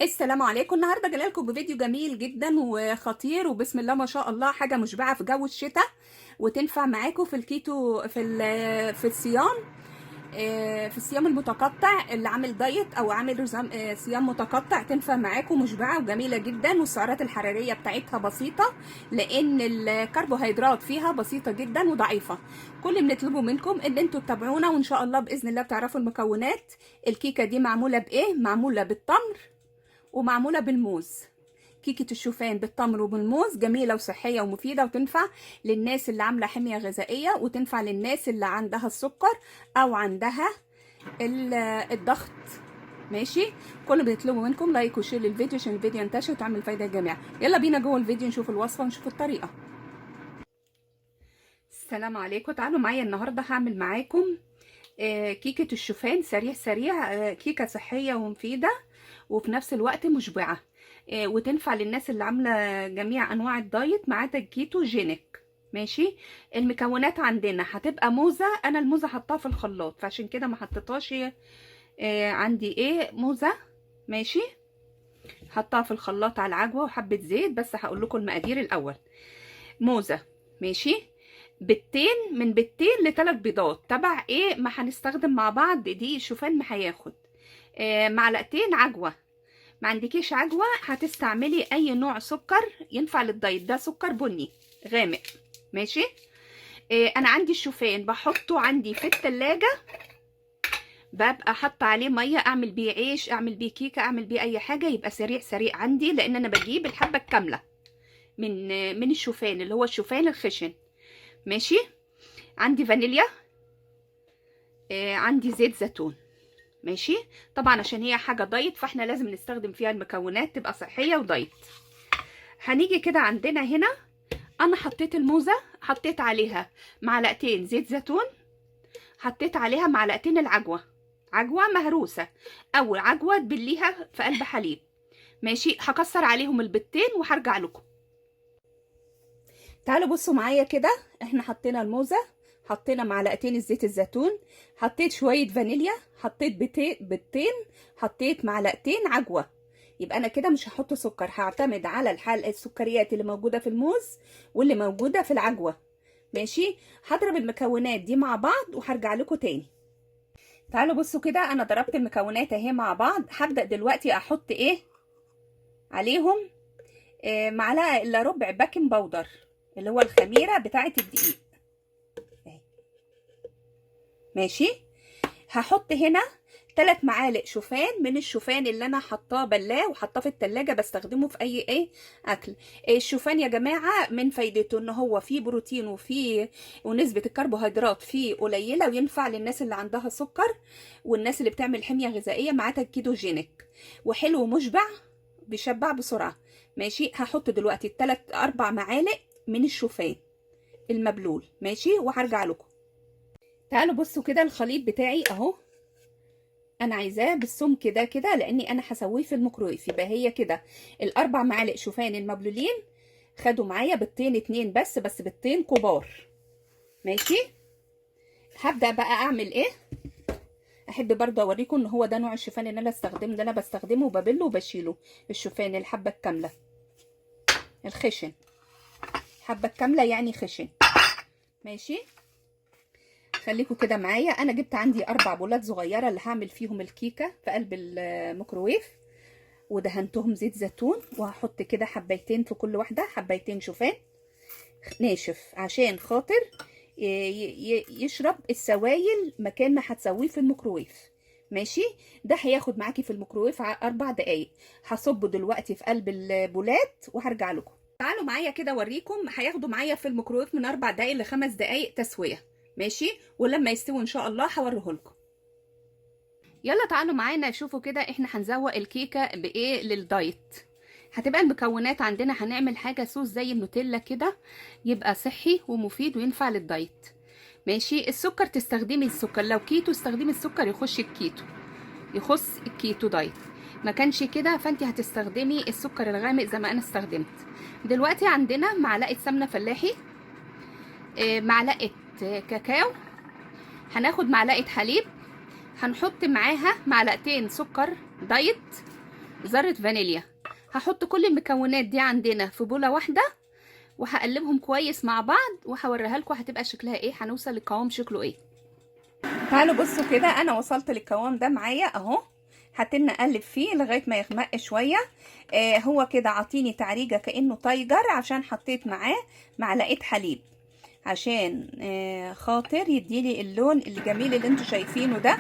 السلام عليكم. النهارده جايه لكم بفيديو جميل جدا وخطير وبسم الله ما شاء الله، حاجه مشبعه في جو الشتاء وتنفع معاكم في الكيتو في الصيام. في الصيام المتقطع اللي عامل دايت او عامل صيام متقطع، تنفع معاكم مشبعه وجميله جدا، والسعرات الحراريه بتاعتها بسيطه لان الكربوهيدرات فيها بسيطه جدا وضعيفه. كل اللي بنطلبه منكم ان انتوا تتابعونا، وان شاء الله باذن الله بتعرفوا المكونات. الكيكه دي معموله بايه؟ معموله بالتمر ومعمولة بالموز. كيكة الشوفان بالتمر وبالموز جميلة وصحية ومفيدة، وتنفع للناس اللي عاملة حمية غذائية، وتنفع للناس اللي عندها السكر أو عندها الضغط. ماشي. كل اللي بنطلبه منكم لايك وشير للفيديو عشان الفيديو ينتشر وتعمل فايدة للجميع. يلا بينا جوه الفيديو نشوف الوصفة ونشوف الطريقة. السلام عليكم. تعالوا معايا النهاردة هعمل معاكم كيكة الشوفان سريع سريع. كيكة صحية ومفيدة وفي نفس الوقت مشبعة، وتنفع للناس اللي عاملة جميع أنواع الدايت ما عدا الكيتو جينيك. ماشي. المكونات عندنا هتبقى موزة. أنا الموزة حطاها في الخلاط فعشان كده ما حطيتهاش. عندي موزة. ماشي. حطاها في الخلاط على العجوة وحبة زيت، بس هقول لكم المقادير الأول. موزة. ماشي. بيضتين، من بيضتين ل3 بيضات تبع ما هنستخدم مع بعض دي الشوفان ما هياخد. معلقتين عجوه. ما عندكيش عجوه هتستعملي اي نوع سكر ينفع للدايت، ده سكر بني غامق. ماشي. انا عندي الشوفان بحطه عندي في التلاجة، ببقى حاطه عليه ميه اعمل بيه عيش، اعمل بيه كيكه، اعمل بيه اي حاجه، يبقى سريع سريع عندي، لان انا بجيب الحبه الكامله من الشوفان اللي هو الشوفان الخشن. ماشي. عندي فانيليا. عندي زيت زيتون. ماشي. طبعا عشان هي حاجه دايت فاحنا لازم نستخدم فيها المكونات تبقى صحيه ودايت. هنيجي كده عندنا هنا، انا حطيت الموزه، حطيت عليها معلقتين زيت زيتون، حطيت عليها معلقتين العجوه، عجوه مهروسه او عجوه تبليها في قلب حليب. ماشي. هكسر عليهم البيضتين وهرجع لكم. تعالوا بصوا معايا كده. احنا حطينا الموزه، حطينا معلقتين الزيت الزيتون، حطيت شويه فانيليا، حطيت بيضتين، حطيت معلقتين عجوه. يبقى انا كده مش هحط سكر، هعتمد على السكريات اللي موجوده في الموز واللي موجوده في العجوه. ماشي. هضرب المكونات دي مع بعض وهرجع لكم تاني. تعالوا بصوا كده، انا ضربت المكونات اهي مع بعض. هبدا دلوقتي احط عليهم معلقه الا ربع باكنج باودر اللي هو الخميره بتاعه الدقيق. ماشي. هحط هنا 3 معالق شوفان من الشوفان اللي انا حطاه بلاه وحطاه في التلاجة، بستخدمه في اي اكل. الشوفان يا جماعه من فايدته ان هو فيه بروتين ونسبه الكربوهيدرات فيه قليله، وينفع للناس اللي عندها سكر والناس اللي بتعمل حميه غذائيه معاها الكيتوجينيك، وحلو ومشبع بيشبع بسرعه. ماشي. هحط دلوقتي 4 معالق من الشوفان المبلول. ماشي. وهرجع لكم. تعالوا بصوا كده، الخليط بتاعي اهو. انا عايزاه بالسمك ده كده لاني انا هسويه في الميكرويف. يبقى هي كده ال4 معالق شوفان المبلولين خدوا معايا بيضتين 2 بس بيضتين كبار. ماشي. هبدا بقى اعمل احب برضه اوريكم ان هو ده نوع الشوفان اللي انا استخدمه، ده انا بستخدمه وببله وبشيله. الشوفان الحبه الكامله الخشن، حبه كامله يعني خشن. ماشي. خليكم كده معايا. انا جبت عندي 4 بولات صغيره اللي هعمل فيهم الكيكه في قلب الميكروويف، ودهنتهم زيت زيتون، وهحط كده حبايتين في كل واحده، حبايتين شوفان ناشف عشان خاطر يشرب السوائل مكان ما هتسويه في الميكروويف. ماشي. ده هياخد معاكي في الميكروويف 4 دقايق. هصبه دلوقتي في قلب البولات وهرجع لكم. تعالوا معايا كده اوريكم. هياخدوا معايا في الميكروويف من 4 دقايق ل5 دقايق تسويه. ماشي. ولما يستووا ان شاء الله هوريه لكم. يلا تعالوا معانا شوفوا كده احنا هنزوق الكيكه للدايت. هتبقى المكونات عندنا، هنعمل حاجه صوص زي النوتيلا كده، يبقى صحي ومفيد وينفع للدايت. ماشي. السكر تستخدمي السكر، لو كيتو استخدمي السكر يخص الكيتو دايت. ما كانش كده فانت هتستخدمي السكر الغامق زي ما انا استخدمت. دلوقتي عندنا معلقه سمنه فلاحي، معلقه كاكاو، هناخد معلقه حليب، هنحط معاها معلقتين سكر دايت، ذره فانيليا. هحط كل المكونات دي عندنا في بوله واحده وهقلبهم كويس مع بعض وهوريها لكم هتبقى شكلها ايه، هنوصل للقوام شكله ايه. تعالوا بصوا كده، انا وصلت للقوام ده معايا اهو. هتبني اقلب فيه لغايه ما يغمق شويه. هو كده عطيني تعريجه كانه تايجر، عشان حطيت معاه معلقه حليب عشان خاطر يديلي اللون الجميل اللي انتوا شايفينه ده.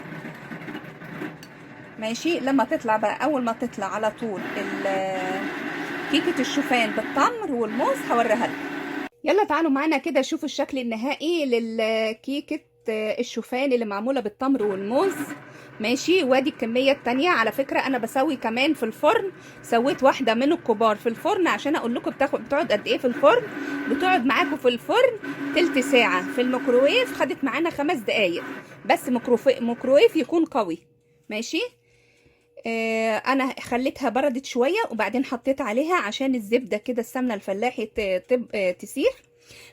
ماشي. لما تطلع بقى، اول ما تطلع على طول كيكه الشوفان بالتمر والموز هوريها لكم. يلا تعالوا معانا كده شوفوا الشكل النهائي للكيكه الشوفان اللي معموله بالتمر والموز. ماشي. وادي الكميه التانية. على فكره انا بسوي كمان في الفرن، سويت واحده من الكبار في الفرن عشان اقول لكم بتقعد قد ايه في الفرن. بتقعد معاكم في الفرن تلت ساعه. في الميكروويف خدت معانا 5 دقايق بس. ميكروويف يكون قوي. ماشي. انا خليتها بردت شويه وبعدين حطيت عليها عشان الزبده كده السمنه الفلاحي تسيح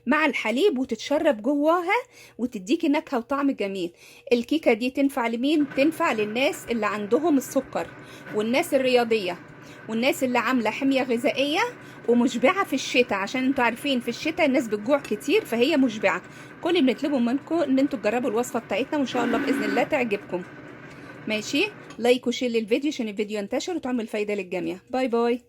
مع الحليب وتتشرب جواها وتديكي نكهه وطعم جميل. الكيكه دي تنفع لمين؟ تنفع للناس اللي عندهم السكر والناس الرياضيه والناس اللي عامله حميه غذائيه ومشبعه في الشتاء، عشان انتوا عارفين في الشتاء الناس بتجوع كتير، فهي مشبعه. كل اللي بنطلبه منكم ان انتوا تجربوا الوصفه بتاعتنا وان شاء الله باذن الله تعجبكم. ماشي. لايك وشير للفيديو عشان الفيديو ينتشر وتعمل فايده للجميع. باي باي.